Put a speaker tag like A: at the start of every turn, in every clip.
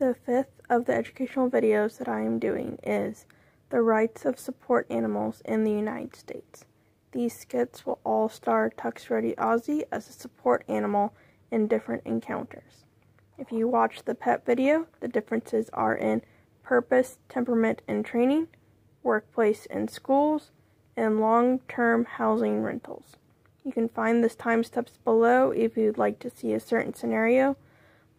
A: The fifth of the educational videos that I am doing is the rights of support animals in the United States. These skits will all star Tux Ready Ozzy as a support animal in different encounters. If you watch the pet video, the differences are in purpose, temperament, and training, workplace and schools, and long-term housing rentals. You can find the timestamps below if you'd like to see a certain scenario.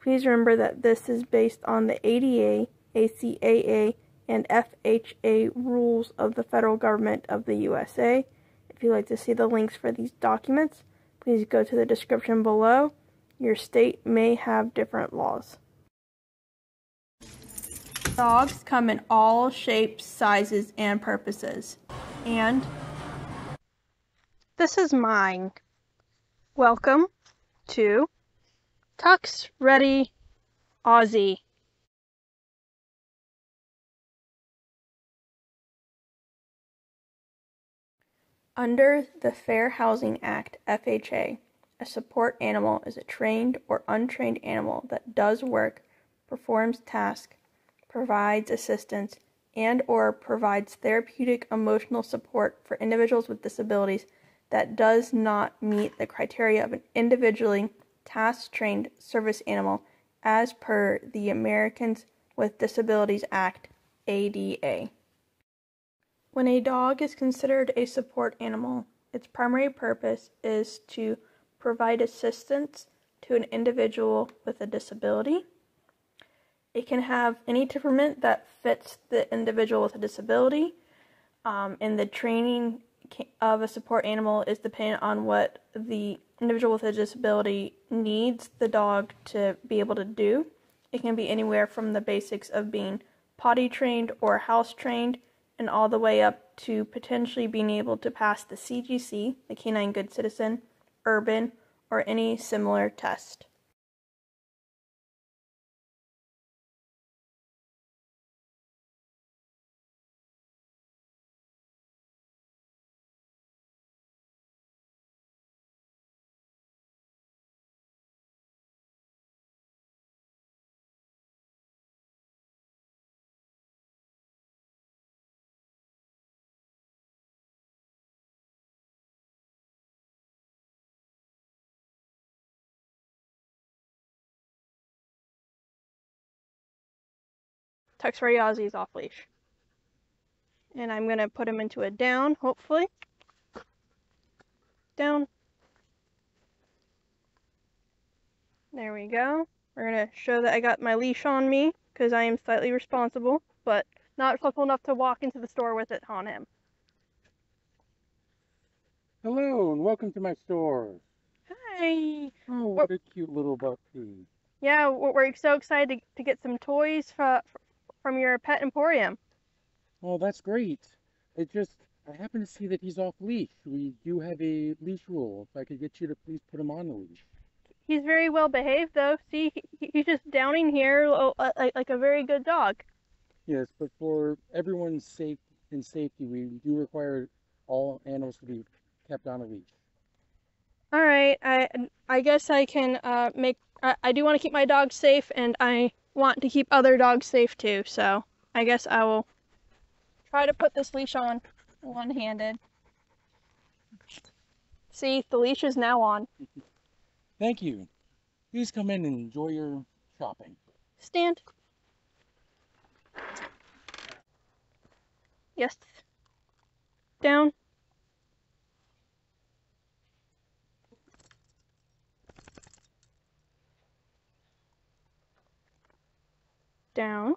A: Please remember that this is based on the ADA, ACAA, and FHA rules of the federal government of the USA. If you'd like to see the links for these documents, please go to the description below. Your state may have different laws. Dogs come in all shapes, sizes, and purposes. And this is mine. Welcome to Tux Ready Ozzy. Under the Fair Housing Act, FHA, a support animal is a trained or untrained animal that does work, performs tasks, provides assistance, and or provides therapeutic emotional support for individuals with disabilities that does not meet the criteria of an individually task-trained service animal as per the Americans with Disabilities Act, ADA. When a dog is considered a support animal, its primary purpose is to provide assistance to an individual with a disability. It can have any temperament that fits the individual with a disability, and the training of a support animal is dependent on what the individual with a disability needs the dog to be able to do. It can be anywhere from the basics of being potty trained or house trained, and all the way up to potentially being able to pass the CGC, the Canine Good Citizen, Urban, or any similar test. Tux Ready Ozzy is off leash. And I'm going to put him into a down, hopefully. Down. There we go. We're going to show that I got my leash on me, because I am slightly responsible, but not responsible enough to walk into the store with it on him.
B: Hello, and welcome to my store.
A: Hi!
B: Oh, what a cute little puppy.
A: Yeah, we're so excited to get some toys from your pet emporium.
B: Oh, that's great. I happen to see that he's off leash. We do have a leash rule. If I could get you to please put him on the leash.
A: He's very well behaved, though. See, he's just downing here like a very good dog.
B: Yes, but for everyone's safety, we do require all animals to be kept on a leash.
A: All right, I guess I can I do want to keep my dog safe, and I want to keep other dogs safe too. So I guess I will try to put this leash on one-handed. See, the leash is now on.
B: Thank you. Please come in and enjoy your shopping.
A: Stand. Yes. Down. Down.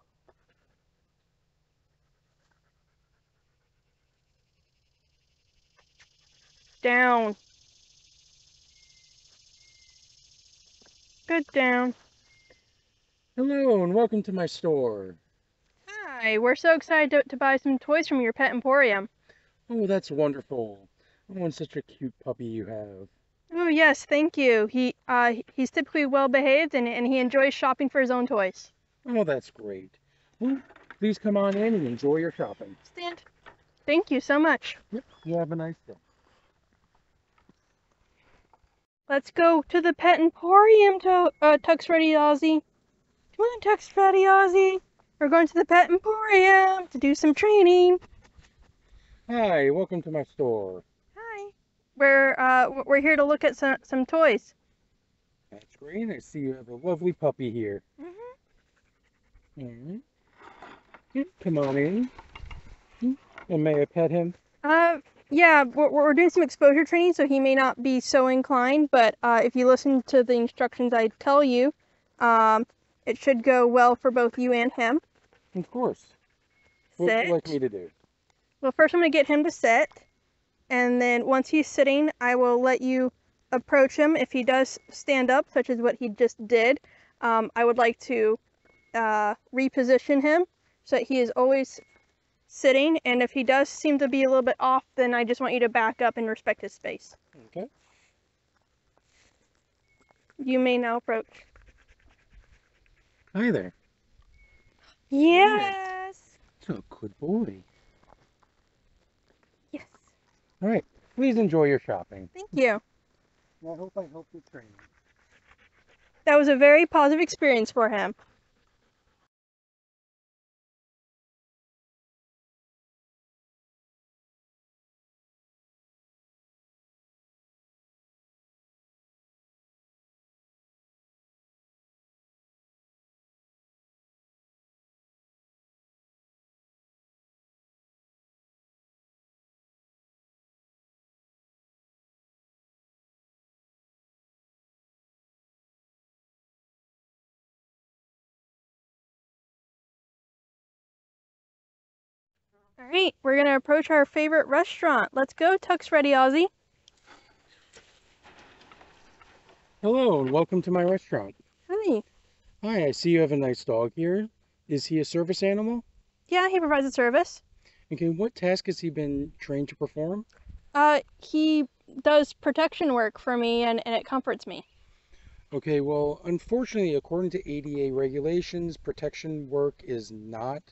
A: Down. Good down.
B: Hello, and welcome to my store.
A: Hi, we're so excited to buy some toys from your pet emporium.
B: Oh, that's wonderful. Oh, and such a cute puppy you have.
A: Oh yes, thank you. He's typically well behaved, and he enjoys shopping for his own toys.
B: Oh, that's great. Well, please come on in and enjoy your shopping.
A: Stand. Thank you so much.
B: Yep, you have a nice day.
A: Let's go to the pet emporium, Tux Ready Ozzy. Come on, Tux Fatty Ozzy. We're going to the Pet Emporium to do some training.
B: Hi, welcome to my store.
A: Hi. We're here to look at some toys.
B: That's great. I see you have a lovely puppy here.
A: Mhm.
B: Mhm. Come on in. And may I pet him?
A: Yeah, we're doing some exposure training, so he may not be so inclined, but if you listen to the instructions I tell you, um, it should go well for both you and him.
B: Of course. What would you like me
A: Sit.
B: to do?
A: Well, first I'm going to get him to sit, and then once he's sitting, I will let you approach him. If he does stand up, such as what he just did, I would like to reposition him so that he is always sitting, and if he does seem to be a little bit off, then I just want you to back up and respect his space.
B: Okay.
A: You may now approach.
B: Hi there.
A: Yes.
B: So good boy.
A: Yes.
B: All right. Please enjoy your shopping.
A: Thank you.
B: I hope I helped your training.
A: That was a very positive experience for him. All right, we're gonna approach our favorite restaurant. Let's go, Tux Ready Ozzy.
B: Hello and welcome to my restaurant.
A: Hi.
B: Hi, I see you have a nice dog here. Is he a service animal?
A: Yeah, he provides a service.
B: Okay, what task has he been trained to perform?
A: He does protection work for me, and it comforts me.
B: Okay, well, unfortunately, according to ADA regulations, protection work is not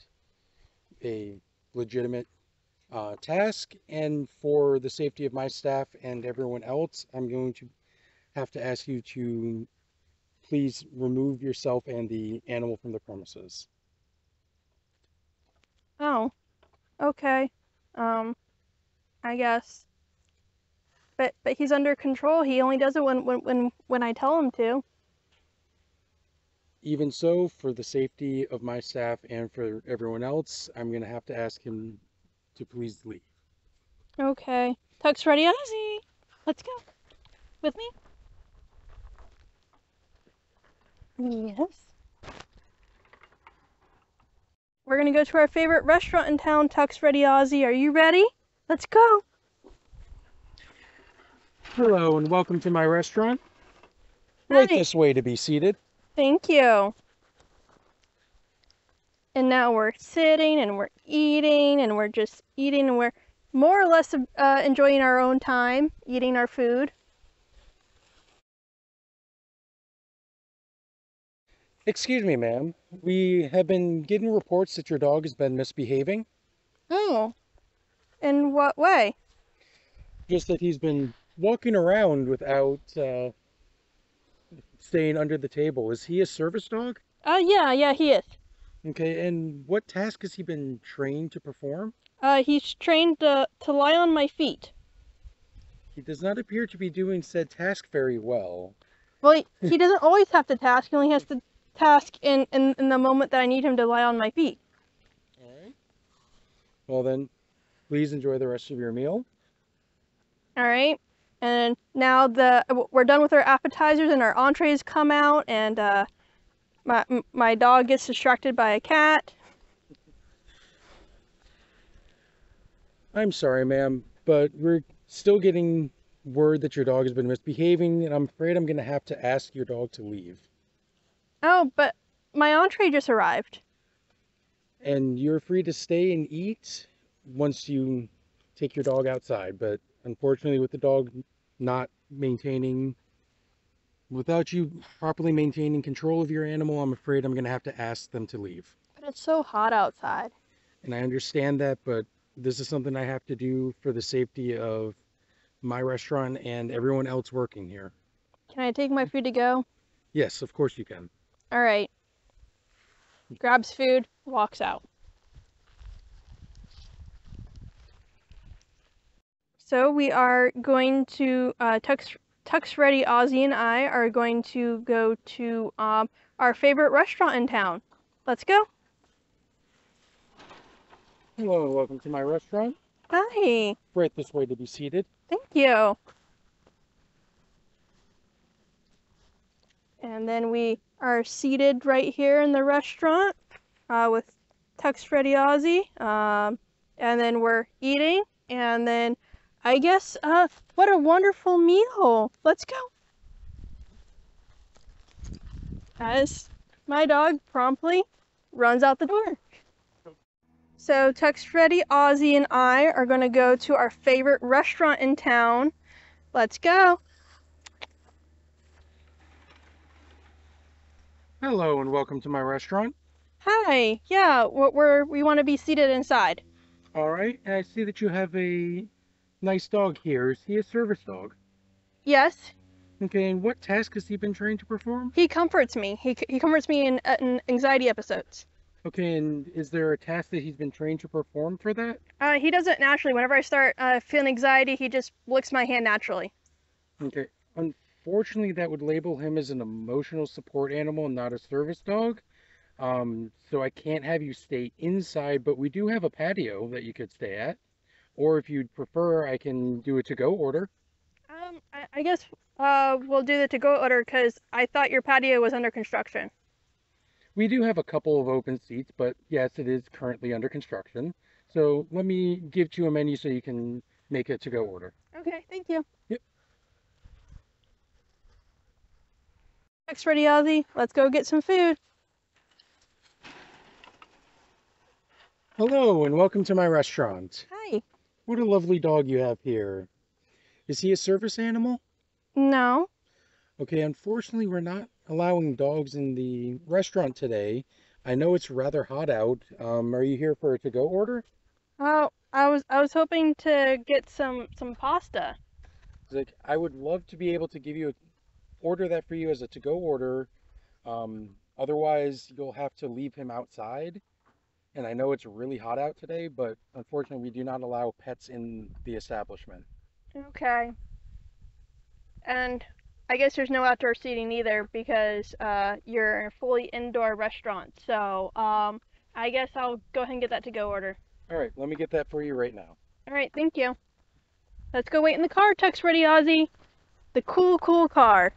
B: a legitimate task. And for the safety of my staff and everyone else, I'm going to have to ask you to please remove yourself and the animal from the premises.
A: Oh, okay. Um, I guess. But he's under control. He only does it when I tell him to.
B: Even so, for the safety of my staff and for everyone else, I'm going to have to ask him to please leave.
A: Okay. Tux Ready Ozzy. Let's go. With me? Yes. We're gonna go to our favorite restaurant in town, Tux Ready Ozzy. Are you ready? Let's go.
B: Hello and welcome to my restaurant. Right
A: Hi.
B: this way to be seated.
A: Thank you. And now we're sitting and we're eating and we're just eating and we're more or less enjoying our own time eating our food.
B: Excuse me, ma'am. We have been getting reports that your dog has been misbehaving.
A: Oh, in what way?
B: Just that he's been walking around without staying under the table. Is he a service dog?
A: Yeah, he is.
B: Okay, and what task has he been trained to perform?
A: He's trained to lie on my feet.
B: He does not appear to be doing said task very well.
A: Well, he doesn't always have to task. He only has to task in the moment that I need him to lie on my feet.
B: All right. Well then, please enjoy the rest of your meal.
A: All right. And now we're done with our appetizers and our entrees come out, and my dog gets distracted by a cat.
B: I'm sorry, ma'am, but we're still getting word that your dog has been misbehaving, and I'm afraid I'm going to have to ask your dog to leave.
A: Oh, but my entree just arrived.
B: And you're free to stay and eat once you take your dog outside. But unfortunately, with the dog not maintaining, without you properly maintaining control of your animal, I'm afraid I'm going to have to ask them to leave.
A: But it's so hot outside.
B: And I understand that, but this is something I have to do for the safety of my restaurant and everyone else working here.
A: Can I take my food to go?
B: Yes, of course you can.
A: All right. grabs food, walks out. So we are going to, Tux Ready, Ozzy, and I are going to go to our favorite restaurant in town. Let's go.
B: Hello and welcome to my restaurant.
A: Hi.
B: Right this way to be seated.
A: Thank you. And then we are seated right here in the restaurant with Tux Ready, Ozzy. And then we're eating. And then I guess, what a wonderful meal. Let's go. As my dog promptly runs out the door. So Tux Ready, Ozzy, and I are going to go to our favorite restaurant in town. Let's go.
B: Hello and welcome to my restaurant.
A: Hi. Yeah, we want to be seated inside.
B: All right, and I see that you have a nice dog here. Is he a service dog?
A: Yes.
B: Okay, and what task has he been trained to perform?
A: He comforts me. He comforts me in anxiety episodes.
B: Okay, and is there a task that he's been trained to perform for that?
A: He does it naturally. Whenever I start feeling anxiety, he just licks my hand naturally.
B: Okay, unfortunately, that would label him as an emotional support animal, not a service dog. So I can't have you stay inside, but we do have a patio that you could stay at. Or if you'd prefer, I can do a to-go order.
A: I guess we'll do the to-go order because I thought your patio was under construction.
B: We do have a couple of open seats, but yes, it is currently under construction. So let me give you a menu so you can make a to-go order.
A: Okay, thank you.
B: Yep.
A: Next, ready, Ozzy. Let's go get some food.
B: Hello and welcome to my restaurant.
A: Hi.
B: What a lovely dog you have here. Is he a service animal?
A: No.
B: Okay, unfortunately, we're not allowing dogs in the restaurant today. I know it's rather hot out. Are you here for a to-go order?
A: Oh, I was hoping to get some pasta.
B: Like, I would love to be able to give you order that for you as a to-go order. Otherwise, you'll have to leave him outside. And I know it's really hot out today, but unfortunately, we do not allow pets in the establishment.
A: Okay. And I guess there's no outdoor seating either because you're a fully indoor restaurant. So I guess I'll go ahead and get that to-go order.
B: All right, let me get that for you right now.
A: All right, thank you. Let's go wait in the car. Tux Ready, Ozzy. The cool car.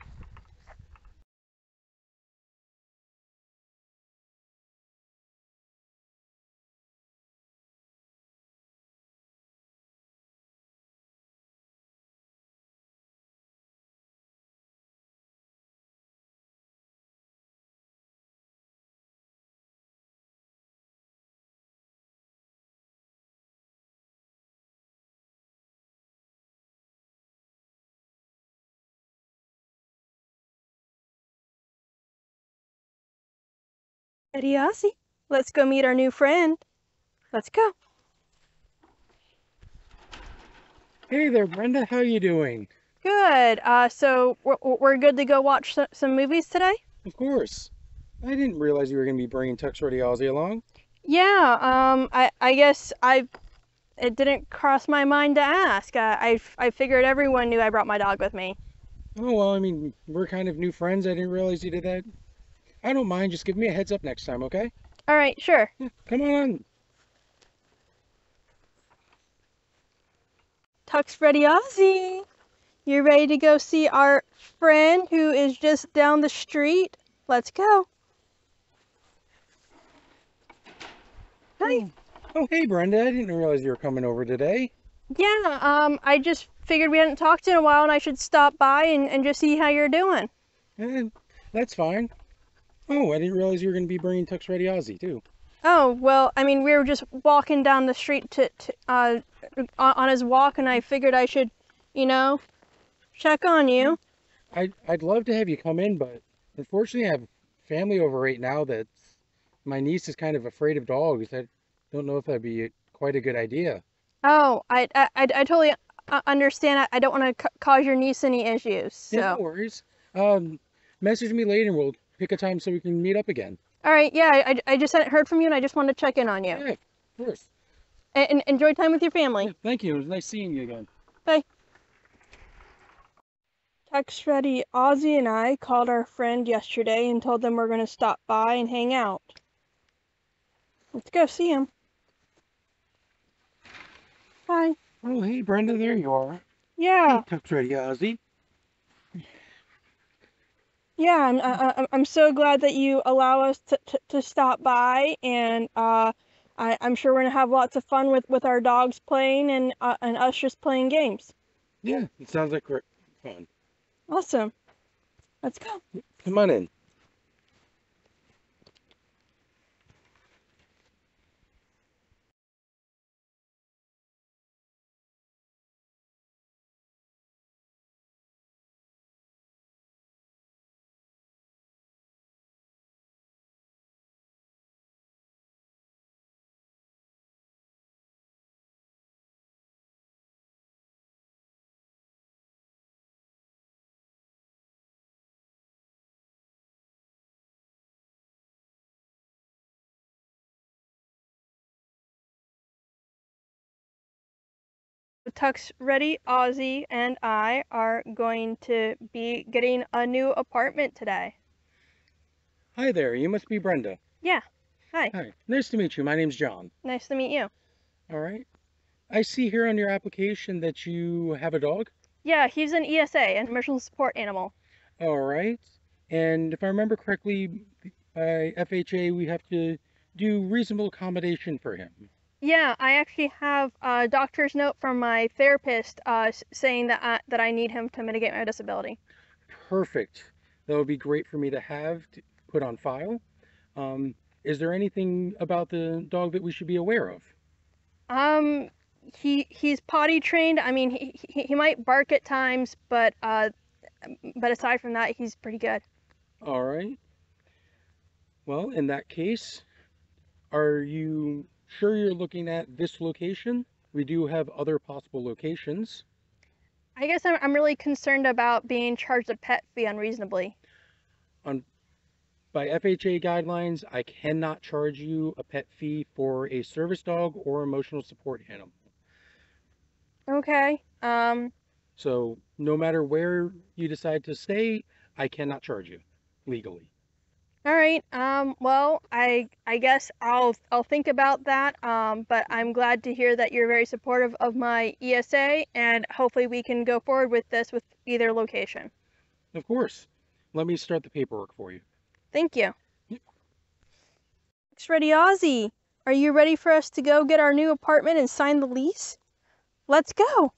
A: Ready, Ozzy. Let's go meet our new friend. Let's go.
B: Hey there, Brenda. How you doing?
A: Good. So we're good to go watch some movies today?
B: Of course. I didn't realize you were going to be bringing Tux Ready Ozzy along.
A: Yeah. I guess it didn't cross my mind to ask. I figured everyone knew I brought my dog with me.
B: Oh, well, I mean, we're kind of new friends. I didn't realize you did that. I don't mind. Just give me a heads up next time, okay?
A: All right, sure.
B: Yeah, come on.
A: Tux Ready, Ozzy. You ready to go see our friend who is just down the street? Let's go. Hi.
B: Oh, hey, Brenda. I didn't realize you were coming over today.
A: Yeah, I just figured we hadn't talked in a while and I should stop by and just see how you're doing.
B: That's fine. Oh, I didn't realize you were going to be bringing Tux Ready Ozzy, too.
A: Oh, well, I mean, we were just walking down the street on his walk, and I figured I should, check on you.
B: I'd love to have you come in, but unfortunately I have family over right now that's my niece is kind of afraid of dogs. I don't know if that'd be quite a good idea.
A: Oh, I totally understand. I don't want to cause your niece any issues, so.
B: Yeah, no worries. Message me later and we'll pick a time so we can meet up again.
A: All right, yeah, I just hadn't heard from you and I just wanted to check in on you.
B: Yeah, of course.
A: And enjoy time with your family.
B: Yeah, thank you. It was nice seeing you again.
A: Bye. Text Ready Ozzy and I called our friend yesterday and told them we're going to stop by and hang out. Let's go see him. Hi.
B: Oh, hey, Brenda, there you are.
A: Yeah.
B: Hey, Tux Ready Ozzy.
A: Yeah, I'm so glad that you allow us to stop by, and I'm sure we're gonna have lots of fun with our dogs playing and us just playing games.
B: Yeah, it sounds like great fun.
A: Awesome. Let's go.
B: Come on in.
A: Tux Ready Ozzy and I are going to be getting a new apartment today.
B: Hi there, you must be Brenda.
A: Yeah. Hi.
B: Hi, nice to meet you. My name's John.
A: Nice to meet you.
B: All right. I see here on your application that you have a dog.
A: Yeah, he's an ESA, an emotional support animal.
B: All right. And if I remember correctly, by FHA, we have to do reasonable accommodation for him.
A: Yeah, I actually have a doctor's note from my therapist saying that I need him to mitigate my disability.
B: Perfect. That would be great for me to have to put on file. Um, is there anything about the dog that we should be aware of?
A: Um, he's potty trained. I mean, he might bark at times, but aside from that, he's pretty good.
B: All right. Well, in that case, are you sure you're looking at this location? We do have other possible locations.
A: I guess I'm really concerned about being charged a pet fee unreasonably.
B: On By FHA guidelines, I cannot charge you a pet fee for a service dog or emotional support animal.
A: Okay.
B: So no matter where you decide to stay, I cannot charge you legally.
A: All right. Well, I guess I'll think about that. But I'm glad to hear that you're very supportive of my ESA, and hopefully we can go forward with this with either location.
B: Of course. Let me start the paperwork for you.
A: Thank you. It's ready, Ozzy. Are you ready for us to go get our new apartment and sign the lease? Let's go.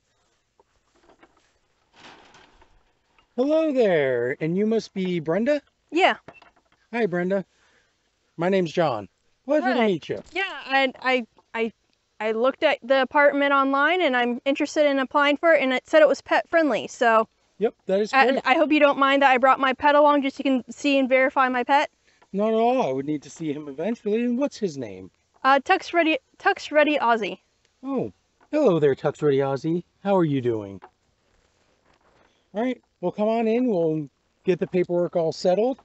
B: Hello there, and you must be Brenda?
A: Yeah.
B: Hi, Brenda. My name's John. Pleasure to
A: Hi.
B: meet you.
A: Yeah. I looked at the apartment online, and I'm interested in applying for it, and it said it was pet friendly. So
B: Yep, that is correct.
A: I hope you don't mind that I brought my pet along just so you can see and verify my pet.
B: Not at all. I would need to see him eventually. And what's his name?
A: Tux Ready Ozzy.
B: Oh, hello there, Tux Ready Ozzy. How are you doing? All right, well, come on in. We'll get the paperwork all settled.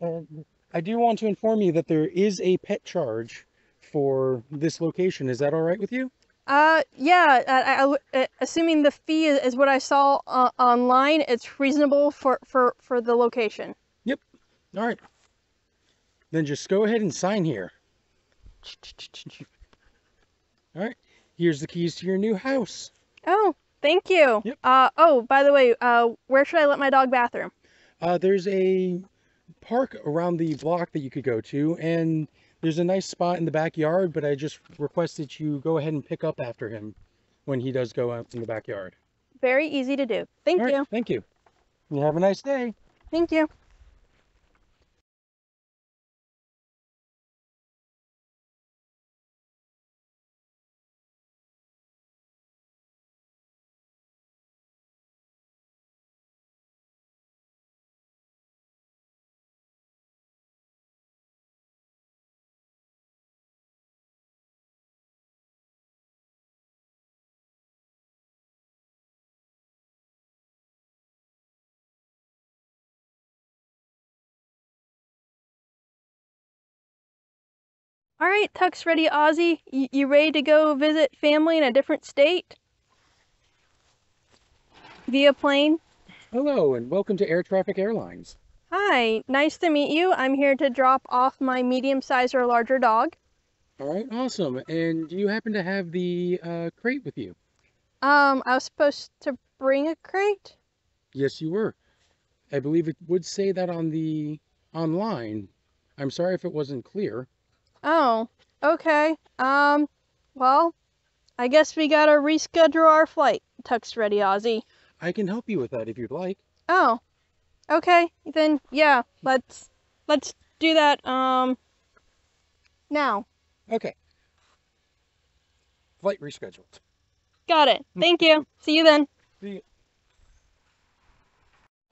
B: And I do want to inform you that there is a pet charge for this location. Is that all right with you?
A: Yeah, assuming the fee is what I saw online, it's reasonable for the location.
B: Yep. All right. Then just go ahead and sign here. All right. Here's the keys to your new house.
A: Oh, thank you.
B: Yep.
A: Oh, by the way, where should I let my dog bathroom?
B: There's a park around the block that you could go to, and there's a nice spot in the backyard, but I just requested you go ahead and pick up after him when he does go out in the backyard.
A: Very easy to do. Thank
B: All right,
A: you.
B: thank you. You have a nice day.
A: Thank you. All right, Tux Ready Ozzy, you ready to go visit family in a different state via plane?
B: Hello, and welcome to Air Traffic Airlines.
A: Hi, nice to meet you. I'm here to drop off my medium-sized or larger dog.
B: All right, awesome. And do you happen to have the crate with you?
A: I was supposed to bring a crate?
B: Yes, you were. I believe it would say that on the online. I'm sorry if it wasn't clear.
A: Oh, okay. Well, I guess we gotta reschedule our flight, Tux Ready Ozzy.
B: I can help you with that if you'd like.
A: Oh, okay. Then yeah, let's do that now.
B: Okay, flight rescheduled.
A: Got it. Thank you. See you then.
B: The-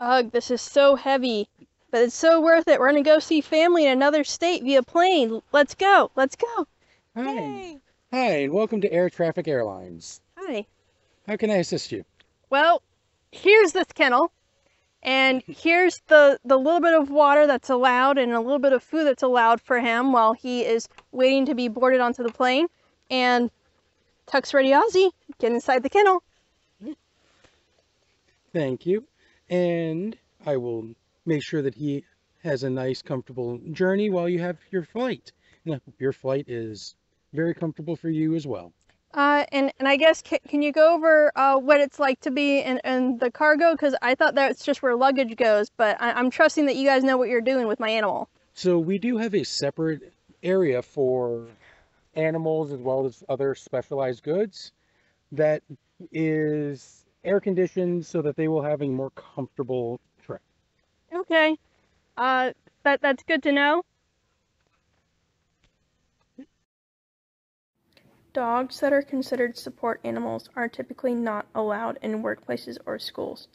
A: Ugh, this is so heavy, but it's so worth it. We're gonna go see family in another state via plane. Let's go. Let's go.
B: Hi.
A: Yay.
B: Hi, and welcome to Air Traffic Airlines.
A: Hi.
B: How can I assist you?
A: Well, here's this kennel, and here's the little bit of water that's allowed and a little bit of food that's allowed for him while he is waiting to be boarded onto the plane. And Tux Ready Ozzy, get inside the kennel.
B: Thank you. And I will make sure that he has a nice, comfortable journey while you have your flight. And I hope your flight is very comfortable for you as well.
A: And I guess can you go over what it's like to be in the cargo? Because I thought that's just where luggage goes, but I'm trusting that you guys know what you're doing with my animal.
B: So we do have a separate area for animals as well as other specialized goods that is air conditioned so that they will have a more comfortable trip.
A: Okay. That's good to know. Dogs that are considered support animals are typically not allowed in workplaces or schools.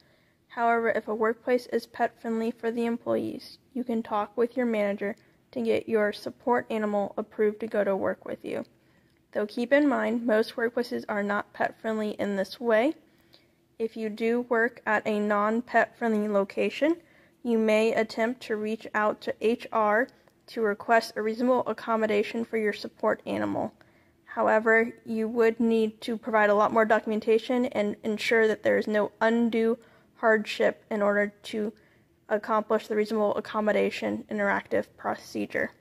A: However, if a workplace is pet-friendly for the employees, you can talk with your manager to get your support animal approved to go to work with you. Though keep in mind, most workplaces are not pet-friendly in this way. If you do work at a non-pet-friendly location, you may attempt to reach out to HR to request a reasonable accommodation for your support animal. However, you would need to provide a lot more documentation and ensure that there is no undue hardship in order to accomplish the reasonable accommodation interactive procedure.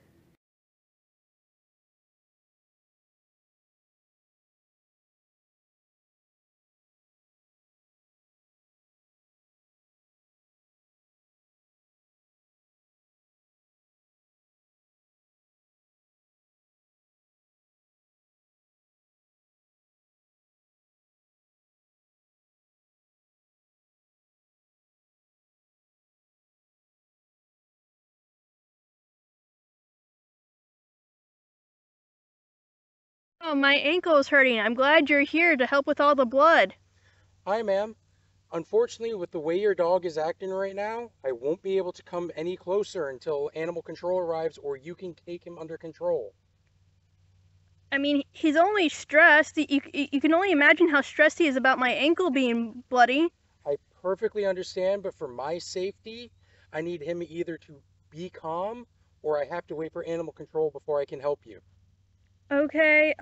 A: Oh, my ankle is hurting. I'm glad you're here to help with all the blood.
B: Hi, ma'am. Unfortunately, with the way your dog is acting right now, I won't be able to come any closer until animal control arrives or you can take him under control.
A: I mean, he's only stressed. You can only imagine how stressed he is about my ankle being bloody.
B: I perfectly understand, but for my safety, I need him either to be calm or I have to wait for animal control before I can help you.
A: Okay,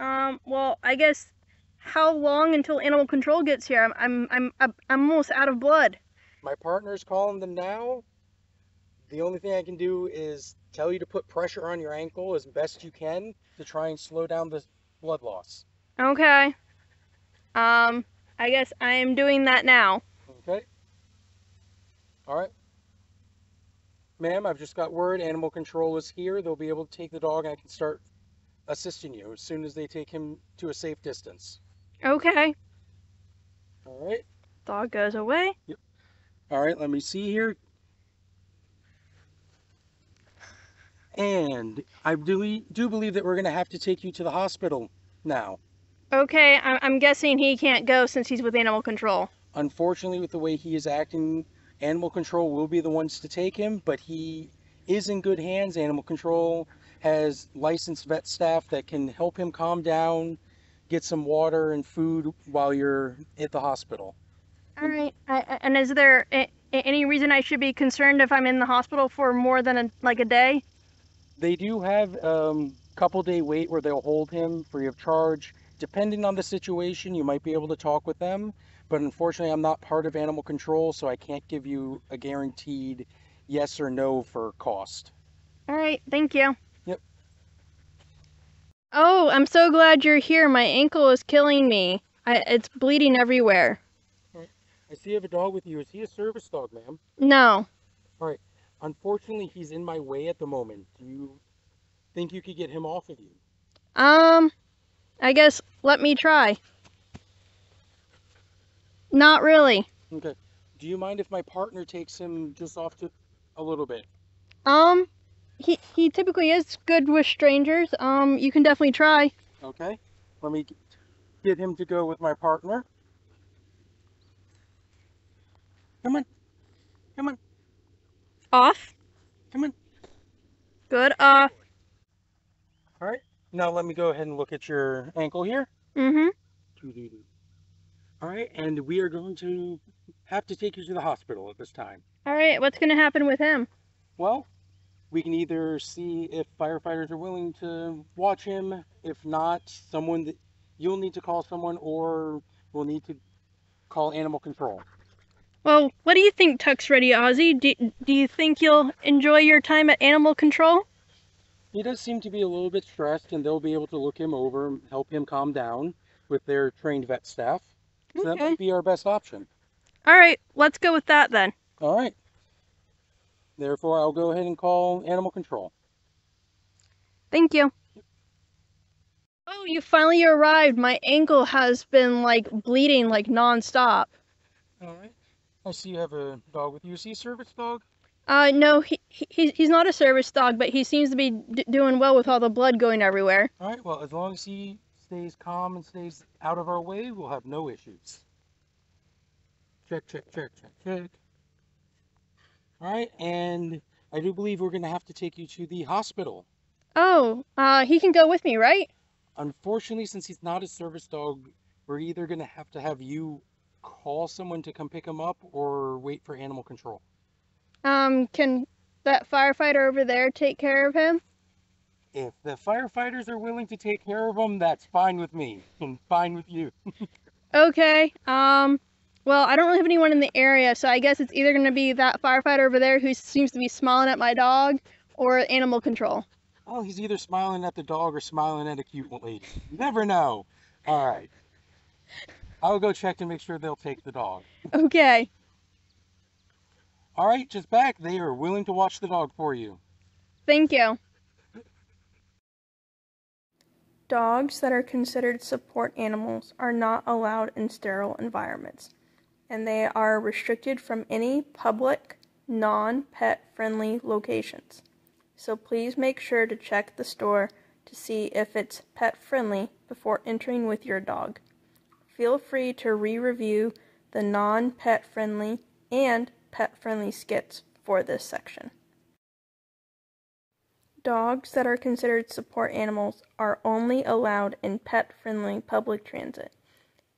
A: well, I guess how long until animal control gets here? I'm almost out of blood.
B: My partner's calling them now. The only thing I can do is tell you to put pressure on your ankle as best you can to try and slow down the blood loss.
A: Okay. I guess I am doing that now.
B: Okay? All right. Ma'am, I've just got word animal control is here. They'll be able to take the dog and I can start assisting you as soon as they take him to a safe distance.
A: Okay.
B: All right.
A: Dog goes away.
B: Yep. All right, let me see here. And I do believe that we're going to have to take you to the hospital now.
A: Okay, I'm guessing he can't go since he's with animal control.
B: Unfortunately, with the way he is acting, animal control will be the ones to take him, but he is in good hands. Animal control has licensed vet staff that can help him calm down, get some water and food while you're at the hospital.
A: All right. And is there any reason I should be concerned if I'm in the hospital for more than like a day?
B: They do have couple-day wait where they'll hold him free of charge. Depending on the situation, you might be able to talk with them, but unfortunately, I'm not part of animal control, so I can't give you a guaranteed yes or no for cost.
A: All right, thank you.
B: Yep.
A: Oh, I'm so glad you're here. My ankle is killing me. It's bleeding everywhere.
B: All right. I see you have a dog with you. Is he a service dog, ma'am?
A: No.
B: All right. Unfortunately, he's in my way at the moment. Do you think you could get him off of you?
A: I guess let me try. Not really.
B: Okay. Do you mind if my partner takes him just off to a little bit?
A: He typically is good with strangers. You can definitely try.
B: Okay. Let me get him to go with my partner. Come on. Come on.
A: Off.
B: Come on.
A: Good. Off.
B: All right. Now let me go ahead and look at your ankle here.
A: Mm-hmm.
B: All right. And we are going to have to take you to the hospital at this time.
A: All right. What's gonna happen with him?
B: Well, we can either see if firefighters are willing to watch him. If not, you'll need to call someone, or we'll need to call animal control.
A: Well, what do you think, Tux Ready Ozzy? Do you think you'll enjoy your time at animal control?
B: He does seem to be a little bit stressed, and they'll be able to look him over and help him calm down with their trained vet staff. So that might be our best option.
A: All right, let's go with that then.
B: All right. Therefore, I'll go ahead and call animal control.
A: Thank you. Oh, you finally arrived. My ankle has been bleeding nonstop.
B: All right. I see you have a dog with you. Is he a service dog?
A: No, he's not a service dog, but he seems to be doing well with all the blood going everywhere.
B: All right. Well, as long as he stays calm and stays out of our way, we'll have no issues. Check, check, check, check, check. All right. And I do believe we're going to have to take you to the hospital.
A: Oh, he can go with me, right?
B: Unfortunately, since he's not a service dog, we're either going to have you call someone to come pick him up or wait for animal control.
A: Can that firefighter over there take care of him?
B: If the firefighters are willing to take care of him, that's fine with me and fine with you.
A: Okay. Well, I don't really have anyone in the area, so I guess it's either going to be that firefighter over there who seems to be smiling at my dog or animal control.
B: Oh, he's either smiling at the dog or smiling at a cute lady. You never know. All right. I'll go check to make sure they'll take the dog.
A: Okay.
B: All right, just back. They are willing to watch the dog for you.
A: Thank you.
C: Dogs that are considered support animals are not allowed in sterile environments, and they are restricted from any public, non-pet friendly locations. So please make sure to check the store to see if it's pet friendly before entering with your dog. Feel free to re-review the non-pet friendly and pet friendly skits for this section. Dogs that are considered support animals are only allowed in pet-friendly public transit.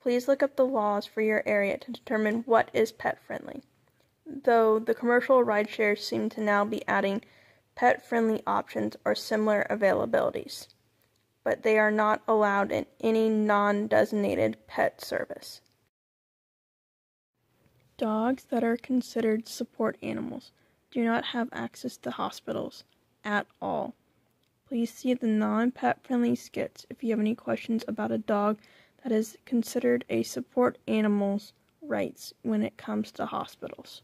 C: Please look up the laws for your area to determine what is pet-friendly. Though the commercial rideshares seem to now be adding pet-friendly options or similar availabilities, but they are not allowed in any non-designated pet service. Dogs that are considered support animals do not have access to hospitals at all. Please see the non-pet friendly skits if you have any questions about a dog that is considered a support animal's rights when it comes to hospitals.